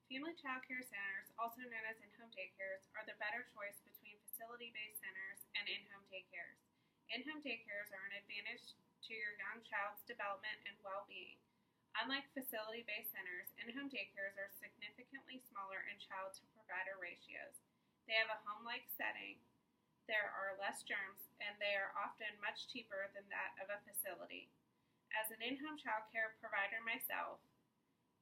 Family child care centers, also known as in-home daycares, are the better choice between facility-based centers and in-home daycares. In-home daycares are an advantage to your young child's development and well-being. Unlike facility-based centers, in-home daycares are significantly smaller in child-to-provider ratios. They have a home-like setting, there are less germs, and they are often much cheaper than that of a facility. As an in-home child care provider myself,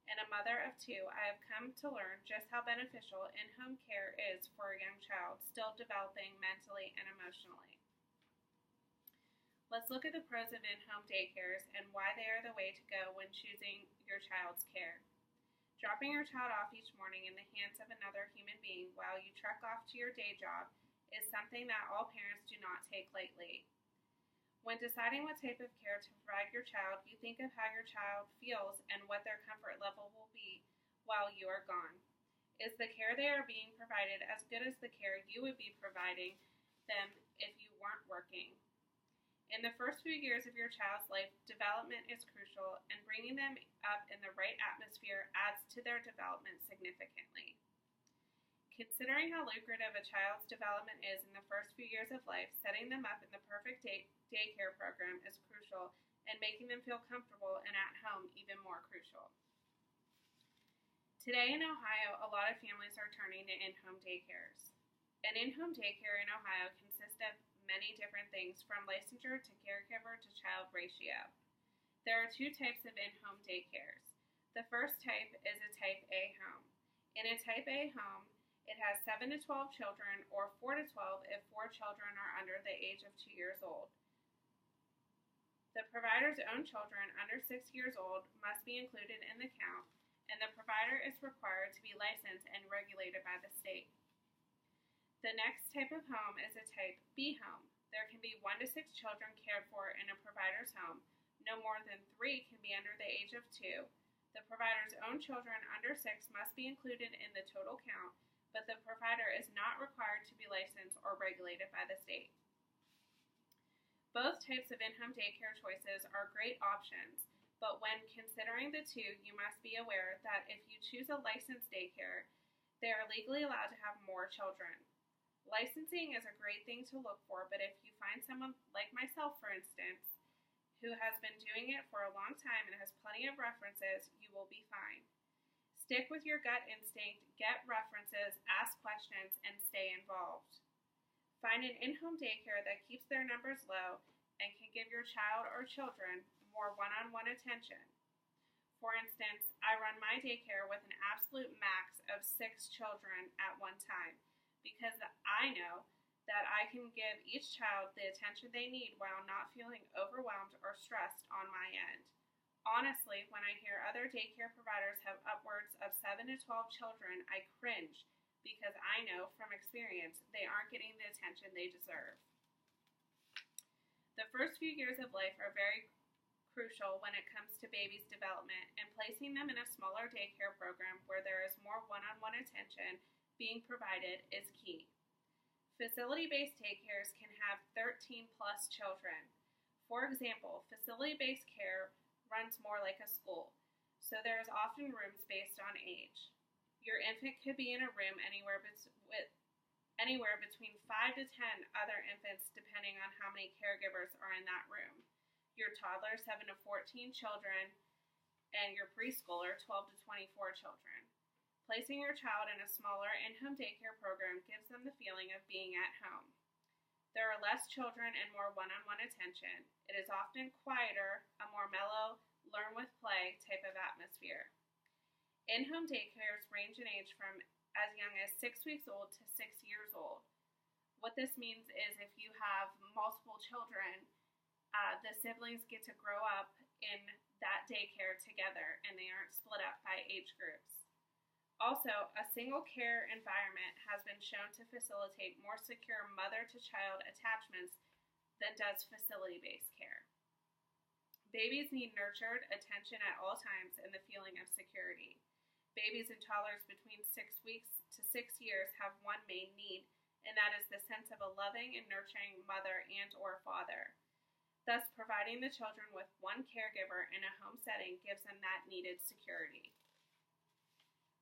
and a mother of two, I have come to learn just how beneficial in-home care is for a young child still developing mentally and emotionally. Let's look at the pros of in-home daycares and why they are the way to go when choosing your child's care. Dropping your child off each morning in the hands of another human being while you trek off to your day job is something that all parents do not take lightly. When deciding what type of care to provide your child, you think of how your child feels and what their comfort level will be while you are gone. Is the care they are being provided as good as the care you would be providing them if you weren't working? In the first few years of your child's life, development is crucial, and bringing them up in the right atmosphere adds to their development significantly. Considering how lucrative a child's development is in the first few years of life, setting them up in the perfect daycare program is crucial, and making them feel comfortable and at home even more crucial. Today in Ohio, a lot of families are turning to in-home daycares. An in-home daycare in Ohio consists of many different things from licensure to caregiver to child ratio. There are two types of in-home daycares. The first type is a type A home. In a type A home, it has 7 to 12 children, or 4 to 12 if 4 children are under the age of 2 years old. The provider's own children under 6 years old must be included in the count, and the provider is required to be licensed and regulated by the state. The next type of home is a type B home. There can be 1 to 6 children cared for in a provider's home. No more than 3 can be under the age of 2. The provider's own children under 6 must be included in the total count, but the provider is not required to be licensed or regulated by the state. Both types of in-home daycare choices are great options, but when considering the two, you must be aware that if you choose a licensed daycare, they are legally allowed to have more children. Licensing is a great thing to look for, but if you find someone like myself, for instance, who has been doing it for a long time and has plenty of references, you will be fine. Stick with your gut instinct, get references, ask questions, and stay involved. Find an in-home daycare that keeps their numbers low and can give your child or children more one-on-one attention. For instance, I run my daycare with an absolute max of 6 children at one time because I know that I can give each child the attention they need while not feeling overwhelmed or stressed on my end. Honestly, when I hear other daycare providers have upwards of 7 to 12 children, I cringe because I know from experience they aren't getting the attention they deserve. The first few years of life are very crucial when it comes to babies' development, and placing them in a smaller daycare program where there is more one-on-one attention being provided is key. Facility-based daycares can have 13 plus children. For example, facility-based care runs more like a school, so there is often rooms based on age. Your infant could be in a room anywhere between 5 to 10 other infants depending on how many caregivers are in that room. Your toddler, 7 to 14 children, and your preschooler, 12 to 24 children. Placing your child in a smaller in-home daycare program gives them the feeling of being at home. There are less children and more one-on-one attention. It is often quieter, a more mellow, learn with play type of atmosphere. In-home daycares range in age from as young as 6 weeks old to 6 years old. What this means is if you have multiple children, the siblings get to grow up in that daycare together and they aren't split up by age groups. Also, a single care environment has been shown to facilitate more secure mother-to-child attachments than does facility-based care. Babies need nurtured attention at all times and the feeling of security. Babies and toddlers between 6 weeks to 6 years have one main need, and that is the sense of a loving and nurturing mother and or father. Thus, providing the children with one caregiver in a home setting gives them that needed security.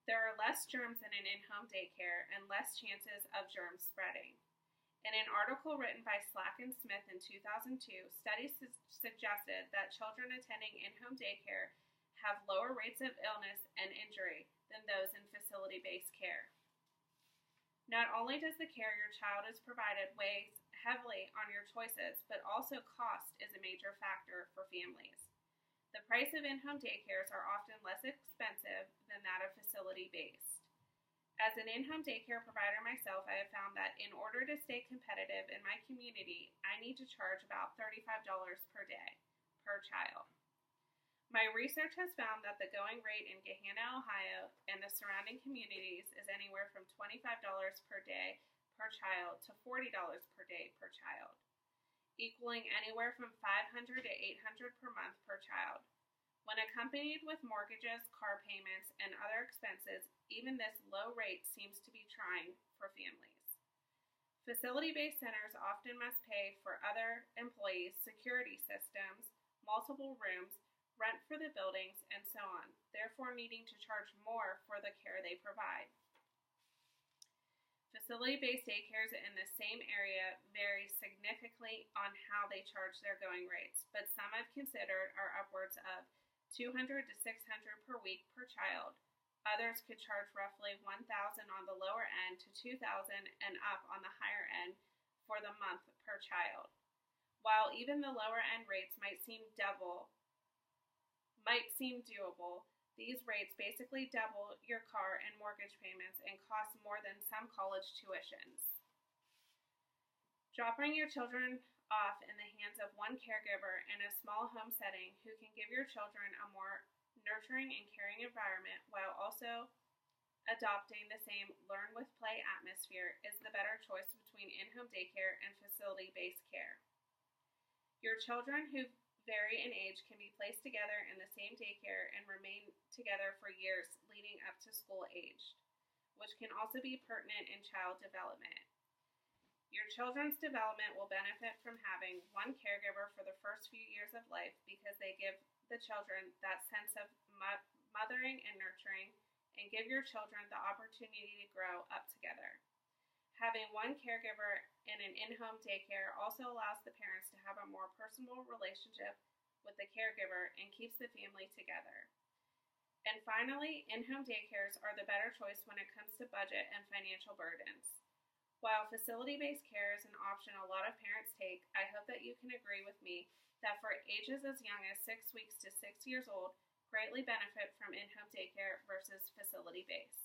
There are less germs in an in-home daycare and less chances of germs spreading. In an article written by Slack and Smith in 2002, studies suggested that children attending in-home daycare have lower rates of illness and injury than those in facility-based care. Not only does the care your child is provided weigh heavily on your choices, but also cost is a major factor for families. The price of in-home daycares are often less expensive than that of facility-based. As an in-home daycare provider myself, I have found that in order to stay competitive in my community, I need to charge about $35 per day per child. My research has found that the going rate in Gahanna, Ohio, and the surrounding communities is anywhere from $25 per day per child to $40 per day per child, equaling anywhere from $500 to $800 per month per child. When accompanied with mortgages, car payments, and other expenses, even this low rate seems to be trying for families. Facility-based centers often must pay for other employees, security systems, multiple rooms, rent for the buildings, and so on, therefore needing to charge more for the care they provide. Facility-based daycares in the same area vary significantly on how they charge their going rates, but some I've considered are upwards of $200 to $600 per week per child. Others could charge roughly $1,000 on the lower end to $2,000 and up on the higher end for the month per child. While even the lower end rates might seem doable, these rates basically double your car and mortgage payments and cost more than some college tuitions. Dropping your children off in the hands of one caregiver in a small home setting who can give your children a more nurturing and caring environment while also adopting the same learn with play atmosphere is the better choice between in-home daycare and facility-based care. Your children who vary in age can be placed together in the same daycare and remain together for years leading up to school age, which can also be pertinent in child development. Your children's development will benefit from having one caregiver for the first few years of life because they give the children that sense of mothering and nurturing and give your children the opportunity to grow up together. Having one caregiver in an in-home daycare also allows the parents to have a more personal relationship with the caregiver and keeps the family together. And finally, in-home daycares are the better choice when it comes to budget and financial burdens. While facility-based care is an option a lot of parents take, I hope that you can agree with me that for ages as young as 6 weeks to 6 years old, greatly benefit from in-home daycare versus facility-based.